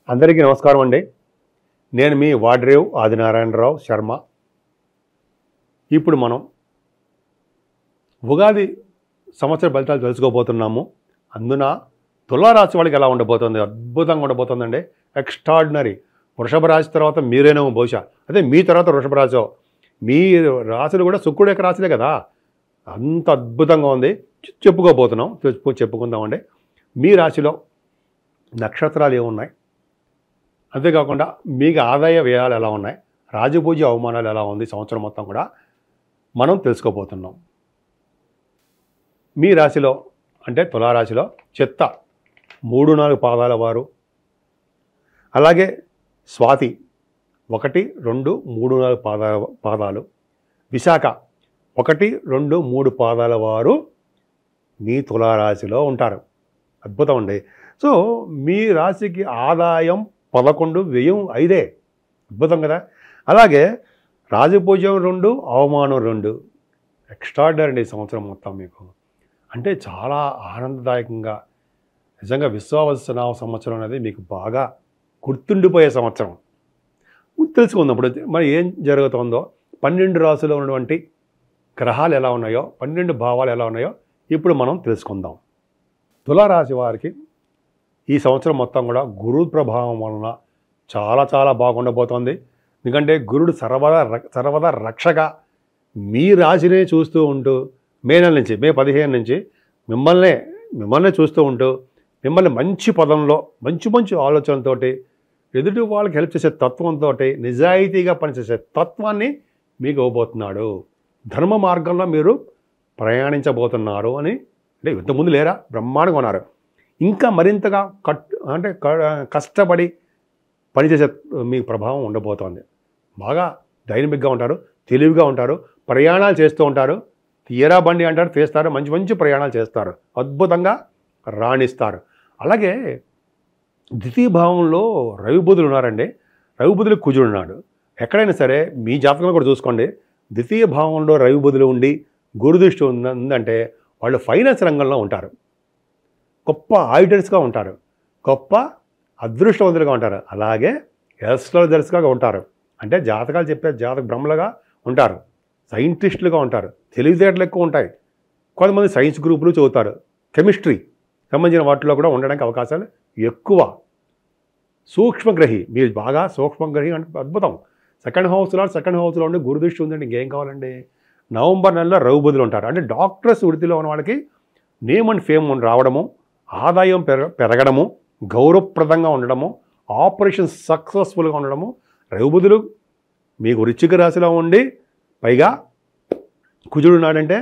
అందరికీ నమస్కారం అండి. నేను మీ వాడ్రేవ్ ఆదినారాయణరావు శర్మ. ఇప్పుడు మనం ఉగాది సంవత్సర ఫలితాలు తెలుసుకోబోతున్నాము. అందున తులారాశి వాళ్ళకి ఎలా ఉండబోతుంది? అద్భుతంగా ఉండబోతుందండి. ఎక్స్ట్రాడినరీ. వృషభ రాశి తర్వాత మీరేనేమో బహుశా, అదే మీ తర్వాత వృషభ రాశి. మీ రాశులు కూడా శుక్రుడు యొక్క రాశులే కదా. అంత అద్భుతంగా ఉంది. చెప్పుకుందామండి. మీ రాశిలో నక్షత్రాలు ఏమున్నాయి, అంతేకాకుండా మీకు ఆదాయ వ్యయాలు ఎలా ఉన్నాయి, రాజపూజ్య అవమానాలు ఎలా ఉంది, సంవత్సరం మొత్తం కూడా మనం తెలుసుకోబోతున్నాం. మీ రాశిలో అంటే తులారాశిలో చిత్త 3-4 పాదాల వారు, అలాగే స్వాతి 1, 2, 3, 4 పాదాలు, విశాఖ 1, 2, 3 పాదాల వారు మీ తులారాశిలో ఉంటారు. అద్భుతం అండి. సో మీ రాశికి ఆదాయం 11, వ్యయం 5. అద్భుతం కదా. అలాగే రాజపూజ్యం 2, అవమానం 2. ఎక్స్ట్రాడినరీ అండి సంవత్సరం మొత్తం మీకు. అంటే చాలా ఆనందదాయకంగా, నిజంగా విశ్వావసనామ సంవత్సరం అనేది మీకు బాగా గుర్తుండిపోయే సంవత్సరం. తెలుసుకుందాం ఇప్పుడు మరి ఏం జరుగుతుందో, 12 రాశుల్లో ఉన్నటువంటి గ్రహాలు ఎలా ఉన్నాయో, 12 భావాలు ఎలా ఉన్నాయో ఇప్పుడు మనం తెలుసుకుందాం. తులారాశి వారికి ఈ సంవత్సరం మొత్తం కూడా గురు ప్రభావం వలన చాలా చాలా బాగుండబోతోంది. ఎందుకంటే గురుడు సర్వదా రక్షగా మీ రాశినే చూస్తూ ఉంటూ మే 15 నుంచి మిమ్మల్ని చూస్తూ ఉంటూ మిమ్మల్ని మంచి పదంలో మంచి ఆలోచనలతోటి, ఎదుటి వాళ్ళకి హెల్ప్ చేసే తత్వంతో, నిజాయితీగా పనిచేసే తత్వాన్ని మీకు ఇవ్వబోతున్నాడు. ధర్మ మార్గంలో మీరు ప్రయాణించబోతున్నారు అని. అంటే ఇంతకుముందు లేరా, బ్రహ్మాండంగా ఉన్నారు. ఇంకా మరింతగా కష్టపడి పనిచేసే మీ ప్రభావం ఉండబోతోంది. బాగా డైనమిక్గా ఉంటారు, తెలివిగా ఉంటారు, ప్రయాణాలు చేస్తూ ఉంటారు. తీరా బండి అంటారు, చేస్తారు. మంచి ప్రయాణాలు చేస్తారు, అద్భుతంగా రాణిస్తారు. అలాగే ద్వితీయ భావంలో రవి బుధులు ఉన్నారండి. రవి బుధులు కుజుడు ఉన్నాడు. ఎక్కడైనా సరే మీ జాతకంలో కూడా చూసుకోండి, ద్వితీయ భావంలో రవి బుధులు ఉండి గురుదృష్టి ఉందంటే వాళ్ళు ఫైనాన్స్ రంగంలో ఉంటారు, గొప్ప ఆడిటర్స్గా ఉంటారు, గొప్ప అదృష్టవంతులుగా ఉంటారు. అలాగే ఎస్ట్రాలజర్స్గా ఉంటారు. అంటే జాతకాలు చెప్పే జాతక బ్రహ్మలుగా ఉంటారు, సైంటిస్టులుగా ఉంటారు, తెలివితేటలు ఎక్కువ ఉంటాయి. కొంతమంది సైన్స్ గ్రూపులు చదువుతారు, కెమిస్ట్రీ సంబంధించిన వాటిలో కూడా ఉండడానికి అవకాశాలు ఎక్కువ. సూక్ష్మగ్రహి, మీరు బాగా సూక్ష్మగ్రహి అంటే అద్భుతం. సెకండ్ హౌస్లో ఉండి గురుదృష్టి ఉందండి, ఇంకేం కావాలండి. నవంబర్ నెలలో రవి బుధులు ఉంటారు. అంటే డాక్టర్స్ వృత్తిలో ఉన్న వాళ్ళకి నేమ్ అండ్ ఫేమ్ రావడము, ఆదాయం పెరగడము, గౌరవప్రదంగా ఉండడము, ఆపరేషన్ సక్సెస్ఫుల్గా ఉండడము. రవి బుధులు మీకు వృశ్చిక రాశిలో ఉండి పైగా కుజుడు ఉన్నాడంటే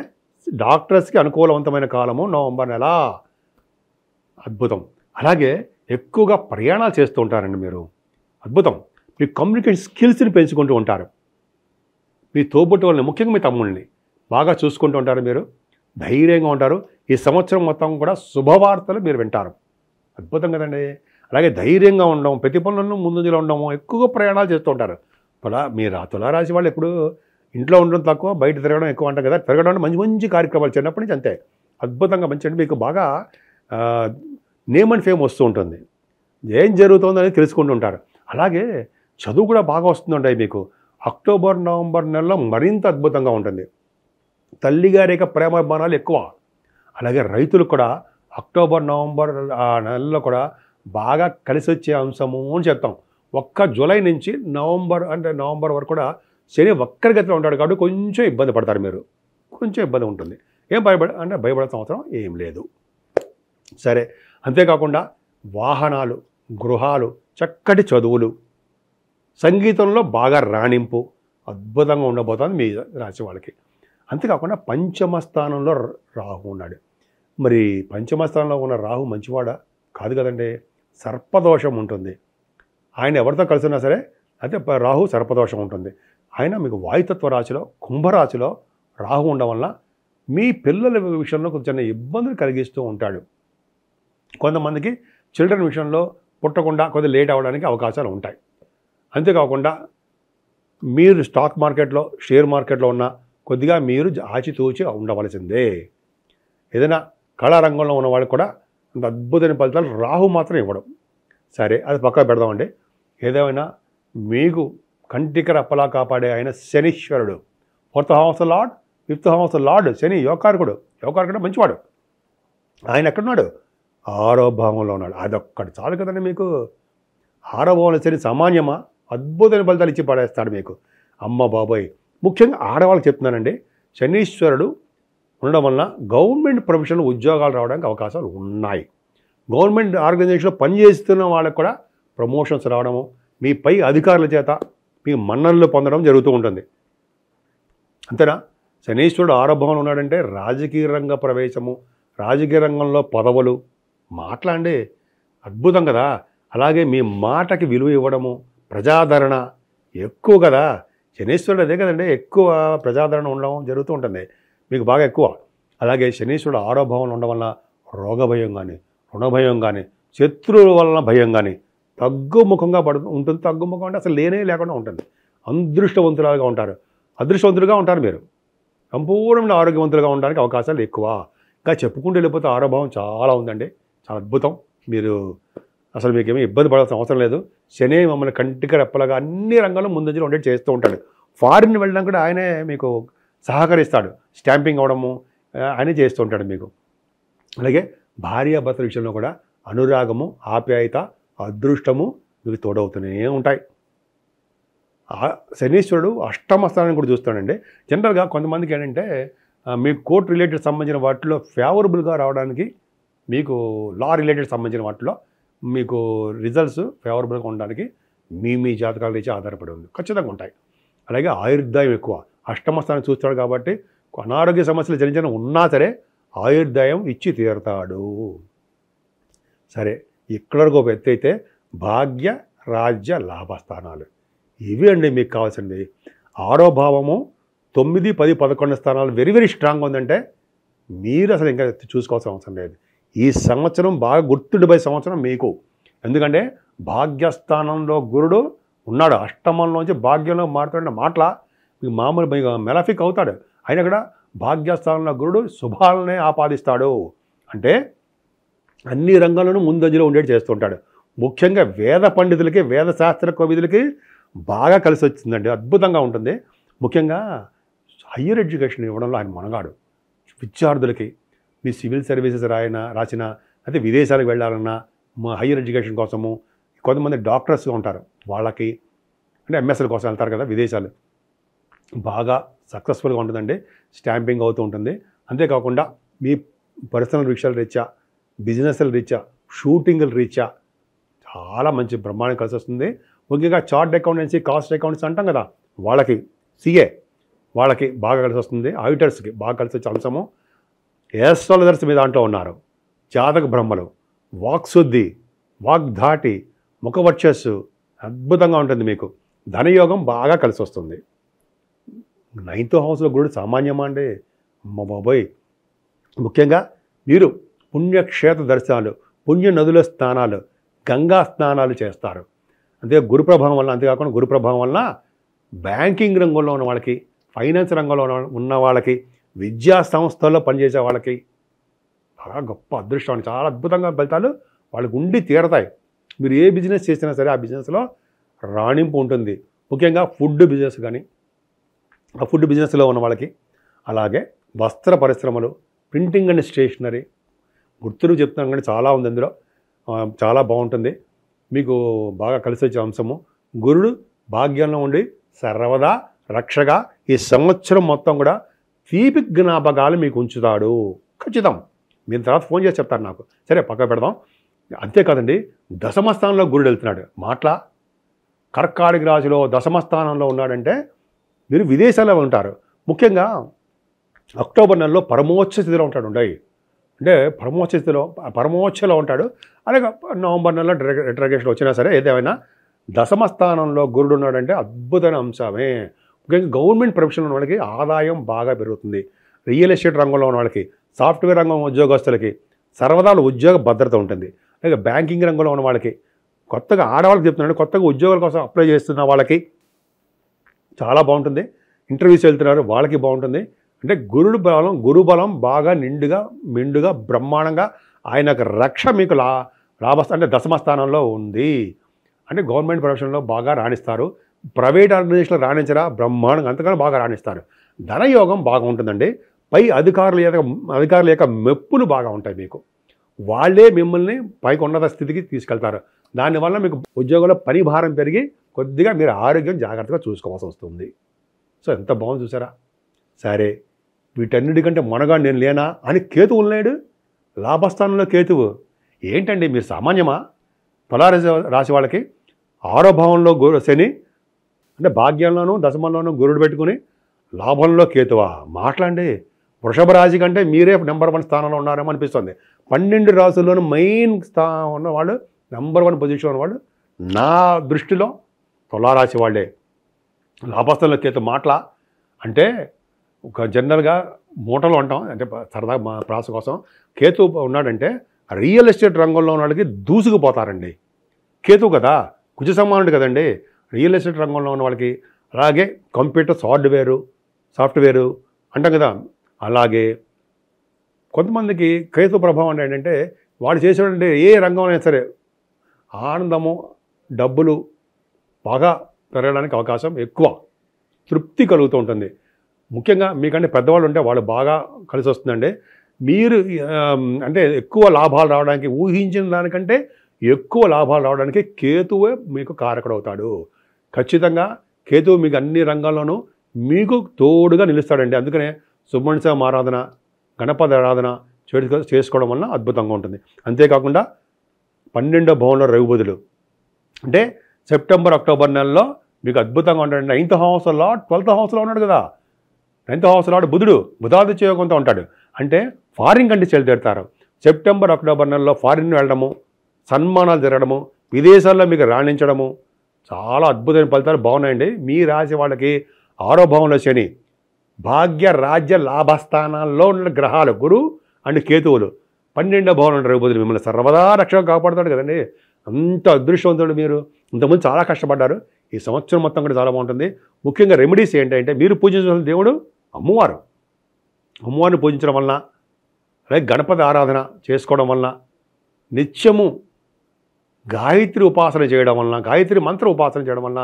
డాక్టర్స్కి అనుకూలవంతమైన కాలము నవంబర్ నెల. అద్భుతం. అలాగే ఎక్కువగా ప్రయాణాలు చేస్తూ ఉంటారండి మీరు. అద్భుతం. మీ కమ్యూనికేషన్ స్కిల్స్ని పెంచుకుంటూ ఉంటారు. మీ తోబుట్టు వాళ్ళని, ముఖ్యంగా మీ తమ్ముళ్ళని బాగా చూసుకుంటూ ఉంటారు. మీరు ధైర్యంగా ఉంటారు. ఈ సంవత్సరం మొత్తం కూడా శుభవార్తలు మీరు వింటారు. అద్భుతం కదండి. అలాగే ధైర్యంగా ఉండడం, ప్రతి పనులను ముందులో ఉండడము, ఎక్కువగా ప్రయాణాలు చేస్తూ ఉంటారు. మీరు తులారాశి వాళ్ళు ఎప్పుడు ఇంట్లో ఉండడం తక్కువ, బయట తిరగడం ఎక్కువ అంటారు కదా. తిరగడం అంటే మంచి కార్యక్రమాలు చిన్నప్పటి నుంచి అంతే. అద్భుతంగా మంచి అంటే మీకు బాగా నేమ్ అండ్ ఫేమ్ వస్తూ ఉంటుంది, ఏం జరుగుతుందో అనేది తెలుసుకుంటూ ఉంటారు. అలాగే చదువు కూడా బాగా వస్తుందండి మీకు. అక్టోబర్, నవంబర్ నెలలో మరింత అద్భుతంగా ఉంటుంది. తల్లిగారి యొక్క ప్రేమాభిమానాలు ఎక్కువ. అలాగే రైతులకు కూడా అక్టోబర్, నవంబర్ నెలలో కూడా బాగా కలిసి వచ్చే అంశము అని చెప్తాం. ఒక్క జూలై నుంచి నవంబర్ వరకు కూడా శని వక్రగతిలో ఉంటాడు కాబట్టి కొంచెం ఇబ్బంది పడతారు మీరు. కొంచెం ఇబ్బంది ఉంటుంది. ఏం భయపడాల్సిన అవసరం ఏం లేదు. సరే, అంతేకాకుండా వాహనాలు, గృహాలు, చక్కటి చదువులు, సంగీతంలో బాగా రాణింపు అద్భుతంగా ఉండబోతుంది మీ రాశి వాళ్ళకి. అంతేకాకుండా పంచమ స్థానంలో రాహు ఉన్నాడు. మరి పంచమ స్థానంలో ఉన్న రాహు మంచివాడా? కాదు కదండి. సర్పదోషం ఉంటుంది. ఆయన ఎవరితో కలిసి ఉన్నా సరే అయితే రాహు సర్పదోషం ఉంటుంది. ఆయన మీకు వాయుతత్వ రాశిలో, కుంభరాశిలో రాహు ఉండడం వల్ల మీ పిల్లల విషయంలో కొంచెం ఇబ్బందులు కలిగిస్తూ ఉంటాడు. కొంతమందికి చిల్డ్రన్ విషయంలో పుట్టకుండా కొద్దిగా లేట్ అవ్వడానికి అవకాశాలు ఉంటాయి. అంతేకాకుండా మీరు స్టాక్ మార్కెట్లో, షేర్ మార్కెట్లో ఉన్న కొద్దిగా మీరు ఆచితూచి ఉండవలసిందే. ఏదైనా కళారంగంలో ఉన్న వాళ్ళకి కూడా అంత అద్భుతమైన ఫలితాలు రాహు మాత్రం ఇవ్వడం. సరే అది పక్కకు పెడదామండి. ఏదేమైనా మీకు కంటికి రెప్పలా కాపాడే ఆయన శనీశ్వరుడు. 4th house lord, 5th house lord Shani యోగకారకుడు. యోగకారకుడు మంచివాడు. ఆయన ఎక్కడున్నాడు? 6వ భావంలో ఉన్నాడు. అదొక్కటి చాలు కదండి మీకు. 6వ భావంలో శని సామాన్యమా? అద్భుతమైన ఫలితాలు ఇచ్చి పడేస్తాడు మీకు. అమ్మ బాబోయ్. ముఖ్యంగా ఆడవాళ్ళకి చెప్తున్నానండి, శనీశ్వరుడు ఉండడం వలన గవర్నమెంట్ ప్రొఫెషనల్ ఉద్యోగాలు రావడానికి అవకాశాలు ఉన్నాయి. గవర్నమెంట్ ఆర్గనైజేషన్లో పనిచేస్తున్న వాళ్ళకి కూడా ప్రమోషన్స్ రావడము, మీ పై అధికారుల చేత మీ మన్ననలు పొందడం జరుగుతూ ఉంటుంది. అంతేనా? శనీశ్వరుడు 6వ భావంలో ఉన్నాడంటే రాజకీయ రంగ ప్రవేశము, రాజకీయ రంగంలో పదవులు, మాట్లాడండి అద్భుతం కదా. అలాగే మీ మాటకి విలువ ఇవ్వడము, ప్రజాదరణ ఎక్కువ కదా. శనీశ్వరుడు అదే కదండి, ఎక్కువ ప్రజాదరణ ఉండడం జరుగుతూ ఉంటుంది మీకు బాగా ఎక్కువ. అలాగే శనీశ్వరుడు 6వ భావంలో ఉండడం వల్ల రోగ భయం కానీ, రుణ భయం కానీ, శత్రువుల వలన భయం కానీ తగ్గుముఖంగా ఉంటుంది. తగ్గుముఖం అంటే అసలు లేనే లేకుండా ఉంటుంది. అదృష్టవంతులుగా ఉంటారు. అదృష్టవంతులుగా ఉంటారు మీరు. సంపూర్ణమైన ఆరోగ్యవంతులుగా ఉండడానికి అవకాశాలు ఎక్కువ. ఇంకా చెప్పుకుంటూ వెళ్ళిపోతే 6వ భావం చాలా ఉందండి, చాలా అద్భుతం. మీరు అసలు మీకేమీ ఇబ్బంది పడాల్సిన అవసరం లేదు. శని మమ్మల్ని కంటికి రెప్పలాగా అన్ని రంగాల్లో ముందంజలో ఉండేది చేస్తూ ఉంటాడు. ఫారిన్ వెళ్ళడం కూడా ఆయనే మీకు సహకరిస్తాడు. స్టాంపింగ్ అవడము ఆయనే చేస్తూ ఉంటాడు మీకు. అలాగే భార్యాభర్తల విషయంలో కూడా అనురాగము, ఆప్యాయత, అదృష్టము మీకు తోడవుతూనే ఉంటాయి. శనీశ్వరుడు 8వ స్థానాన్ని కూడా చూస్తాడండి. జనరల్గా కొంతమందికి ఏంటంటే మీకు కోర్ట్ రిలేటెడ్ సంబంధించిన వాటిలో ఫేవరబుల్గా రావడానికి, మీకు లా రిలేటెడ్ సంబంధించిన వాటిలో మీకు రిజల్ట్స్ ఫేవరబుల్గా ఉండడానికి మీ జాతకాల నుంచి ఆధారపడి ఉంది. ఖచ్చితంగా ఉంటాయి. అలాగే ఆయుర్దాయం ఎక్కువ. 8వ స్థానం చూస్తాడు కాబట్టి అనారోగ్య సమస్యలు చిన్న చిన్న ఉన్నా సరే ఆయుర్దాయం ఇచ్చి తీరుతాడు. సరే, ఇక్కడ వరకు ఒక ఎత్తు అయితే భాగ్య, రాజ్య, లాభస్థానాలు ఇవి అండి మీకు కావాల్సింది. 6వ భావము 9, 10, 11 స్థానాలు వెరీ వెరీ స్ట్రాంగ్ ఉందంటే మీరు అసలు ఇంకా చూసుకోవాల్సిన అవసరం లేదు. ఈ సంవత్సరం బాగా గుర్తుండిపోయే సంవత్సరం మీకు. ఎందుకంటే భాగ్యస్థానంలో గురుడు ఉన్నాడు. అష్టమంలోంచి భాగ్యంలో మారుతాడన్న మాటల మీకు మామూలు మెలఫిక్ అవుతాడు. ఆయన కూడా భాగ్యస్థానంలో గురుడు శుభాలనే ఆపాదిస్తాడు. అంటే అన్ని రంగాల్లోనూ ముందంజలో ఉండేది చేస్తుంటాడు. ముఖ్యంగా వేద పండితులకి, వేద శాస్త్ర కోవిదులకి బాగా కలిసి వచ్చిందండి. అద్భుతంగా ఉంటుంది. ముఖ్యంగా హయ్యర్ ఎడ్యుకేషన్ ఇవ్వడంలో ఆయన మనగాడు. విద్యార్థులకి మీ సివిల్ సర్వీసెస్ రాసిన, అయితే విదేశాలకు వెళ్ళాలన్నా మా హయ్యర్ ఎడ్యుకేషన్ కోసము, కొంతమంది డాక్టర్స్గా ఉంటారు, వాళ్ళకి అంటే ఎంఎస్ఎల్ కోసం వెళ్తారు కదా విదేశాలు, బాగా సక్సెస్ఫుల్గా ఉంటుందండి. స్టాంపింగ్ అవుతూ ఉంటుంది. అంతేకాకుండా మీ పర్సనల్ విషయాల రీత్యా, బిజినెస్ల రీత్యా, షూటింగ్ల రీత్యా చాలా మంచి బ్రహ్మాండం కలిసి వస్తుంది. ముఖ్యంగా చార్ట్ అకౌంటెన్సీ, కాస్ట్ అకౌంట్స్ అంటాం కదా, వాళ్ళకి సిఏ వాళ్ళకి బాగా కలిసి వస్తుంది. ఆడిటర్స్కి బాగా కలిసి వచ్చే అంశము. ఏస్ట్రాలజర్స్ మీ దాంట్లో ఉన్నారు. జాతక బ్రహ్మలు, వాక్శుద్ధి, వాగ్ధాటి, ముఖవర్చస్సు అద్భుతంగా ఉంటుంది మీకు. ధనయోగం బాగా కలిసి వస్తుంది. 9th హౌస్లో గురుడు సామాన్యమా అండి? అమ్మ బాబోయ్. ముఖ్యంగా మీరు పుణ్యక్షేత్ర దర్శనాలు, పుణ్య నదుల స్నానాలు, గంగా స్నానాలు చేస్తారు. అంతే గురు ప్రభావం వల్ల. అంతేకాకుండా గురు ప్రభావం వలన బ్యాంకింగ్ రంగంలో ఉన్న వాళ్ళకి, ఫైనాన్స్ రంగంలో ఉన్న వాళ్ళకి, విద్యా సంస్థల్లో పనిచేసే వాళ్ళకి బాగా గొప్ప అదృష్టం. చాలా అద్భుతంగా ఫలితాలు వాళ్ళకి ఉండి తీరతాయి. మీరు ఏ బిజినెస్ చేసినా సరే ఆ బిజినెస్లో రాణింపు ఉంటుంది. ముఖ్యంగా ఫుడ్ బిజినెస్ కానీ, ఆ ఫుడ్ బిజినెస్లో ఉన్న వాళ్ళకి, అలాగే వస్త్ర పరిశ్రమలు, ప్రింటింగ్ అండ్ స్టేషనరీ, గుర్తులు చెప్తున్నాను కానీ చాలా ఉంది అందులో. చాలా బాగుంటుంది మీకు. బాగా కలిసి వచ్చే అంశము. గురుడు భాగ్యంలో ఉండి సర్వదా రక్షగా ఈ సంవత్సరం మొత్తం కూడా తీపి జ్ఞాపకాలు మీకు ఉంచుతాడు. ఖచ్చితం. మీరు తర్వాత ఫోన్ చేసి చెప్తారు నాకు. సరే, పక్క పెడదాం. అంతేకాదండి, దశమస్థానంలో గురుడు వెళ్తున్నాడు. మాట్లా కర్కాటక రాశిలో దశమస్థానంలో ఉన్నాడంటే మీరు విదేశాల్లో ఉంటారు. ముఖ్యంగా అక్టోబర్ నెలలో పరమోచ్చ స్థితిలో ఉంటాడు. అంటే పరమోచ్చలో ఉంటాడు. అలాగే నవంబర్ నెలలో రెట్రోగ్రేషన్ వచ్చినా సరే ఏదేమైనా దశమస్థానంలో గురుడు ఉన్నాడంటే అద్భుతమైన అంశమే. ముఖ్యంగా గవర్నమెంట్ ప్రొఫెషన్ ఉన్న వాళ్ళకి ఆదాయం బాగా పెరుగుతుంది. రియల్ ఎస్టేట్ రంగంలో ఉన్న వాళ్ళకి, సాఫ్ట్వేర్ రంగం ఉద్యోగస్తులకి సర్వదాలు ఉద్యోగ భద్రత ఉంటుంది. అలాగే బ్యాంకింగ్ రంగంలో ఉన్న వాళ్ళకి, కొత్తగా ఆడవాళ్ళకి చెప్తున్నాడు, కొత్తగా ఉద్యోగాల కోసం అప్లై చేస్తున్న వాళ్ళకి చాలా బాగుంటుంది. ఇంటర్వ్యూస్ వెళ్తున్నారు వాళ్ళకి బాగుంటుంది. అంటే గురు బలం బాగా నిండుగా మెండుగా బ్రహ్మాండంగా ఆయన రక్ష మీకు అంటే దశమ స్థానంలో ఉంది. అంటే గవర్నమెంట్ ప్రొఫెషన్లో బాగా రాణిస్తారు. ప్రైవేట్ ఆర్గనైజేషన్లో రాణించరా, బ్రహ్మాండంగా అంతకన్నా బాగా రాణిస్తారు. ధనయోగం బాగా ఉంటుందండి. పై అధికారుల యొక్క మెప్పులు బాగా ఉంటాయి మీకు. వాళ్ళే మిమ్మల్ని పైకి ఉన్నత స్థితికి తీసుకెళ్తారు. దానివల్ల మీకు ఉద్యోగంలో పని భారం పెరిగి కొద్దిగా మీరు ఆరోగ్యం జాగ్రత్తగా చూసుకోవాల్సి వస్తుంది. సో ఎంత బాగుంది చూసారా. సరే, వీటన్నిటికంటే మొనగా నేను లేనా అని కేతువు ఉన్నాడు. లాభస్థానంలో కేతువు. ఏంటండి మీరు సామాన్యమా? తులారాశి వాళ్ళకి 6వ భావంలో శని, అంటే భాగ్యంలోనూ దశమంలోనూ గురుడు పెట్టుకుని లాభంలో కేతువా? మాట్లాడండి. వృషభ రాశి కంటే మీరే నెంబర్ 1 స్థానంలో ఉన్నారేమో అనిపిస్తుంది. 12 రాశుల్లోనూ మెయిన్ ఉన్నవాళ్ళు, నెంబర్ 1 పొజిషన్ ఉన్నవాళ్ళు నా దృష్టిలో తులారాశి వాళ్ళే. లాభస్థానంలో కేతు మాటలా అంటే ఒక జనరల్గా మూటలు అంటాం, అంటే సరదా మా ప్రాస కోసం. కేతు ఉన్నాడంటే రియల్ ఎస్టేట్ రంగంలో ఉన్న వాళ్ళకి దూసుకుపోతారండి. కేతు కదా, కుజ సమానుడు కదండి. రియల్ ఎస్టేట్ రంగంలో ఉన్న వాళ్ళకి, అలాగే కంప్యూటర్ సాఫ్ట్వేరు అంటాం కదా, అలాగే కొంతమందికి కేతు ప్రభావం అంటే ఏంటంటే వాడు చేసేటువంటి ఏ రంగం అయినా సరే ఆనందము, డబ్బులు బాగా పెరగడానికి అవకాశం ఎక్కువ, తృప్తి కలుగుతూ ఉంటుంది. ముఖ్యంగా మీకంటే పెద్దవాళ్ళు ఉంటే వాళ్ళు బాగా కలిసి వస్తుందండి. మీరు అంటే ఎక్కువ లాభాలు రావడానికి, ఊహించిన దానికంటే ఎక్కువ లాభాలు రావడానికి కేతువే మీకు కారకుడవుతాడు. ఖచ్చితంగా కేతువు మీకు అన్ని రంగాల్లోనూ మీకు తోడుగా నిలుస్తాడండి. అందుకనే సుబ్రహ్మణ్య స్వామి ఆరాధన, గణపతి ఆరాధన చేసుకోవడం వల్ల అద్భుతంగా ఉంటుంది. అంతేకాకుండా 12వ భావంలో రవి బుధుడు, అంటే సెప్టెంబర్ అక్టోబర్ నెలలో మీకు అద్భుతంగా ఉంటాడు. 9th హౌస్ లార్డ్ 12th హౌస్లో ఉన్నాడు కదా. 9th హౌస్ లార్డ్ బుధుడు, బుధాదిత్య యోగంతో ఉంటాడు. అంటే ఫారిన్ కంట్రీస్ వెళ్తారు. సెప్టెంబర్ అక్టోబర్ నెలలో ఫారిన్ వెళ్ళడము, సన్మానాలు జరగడము, విదేశాల్లో మీకు రాణించడము, చాలా అద్భుతమైన ఫలితాలు బాగున్నాయండి. మీ రాశి వాళ్ళకి 6వ భావంలో శని, భాగ్య రాజ్య లాభస్థానాల్లో ఉన్న గ్రహాలు గురు అండ్ కేతువులు, 12వ భావంలో ఉన్న రవి బుధుడు మిమ్మల్ని సర్వదా రక్షణ కాపాడుతాడు కదండి. అంత అదృష్టవంతుడు మీరు. ఇంతకుముందు చాలా కష్టపడ్డారు. ఈ సంవత్సరం మొత్తం కూడా చాలా బాగుంటుంది. ముఖ్యంగా రెమెడీస్ ఏంటంటే మీరు పూజించిన దేవుడు అమ్మవారిని పూజించడం వలన, అలాగే గణపతి ఆరాధన చేసుకోవడం వలన, నిత్యము గాయత్రి ఉపాసన చేయడం వలన, గాయత్రి మంత్ర ఉపాసన చేయడం వలన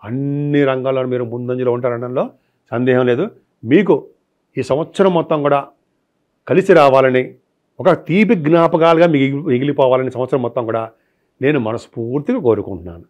అన్ని రంగాల్లో మీరు ముందంజలో ఉంటారనడంలో సందేహం లేదు. మీకు ఈ సంవత్సరం మొత్తం కూడా కలిసి రావాలని, ఒక తీపి జ్ఞాపకాలుగా మిగిలిపోవాలని సంవత్సరం మొత్తం కూడా నేను మనస్ఫూర్తిగా కోరుకుంటున్నాను.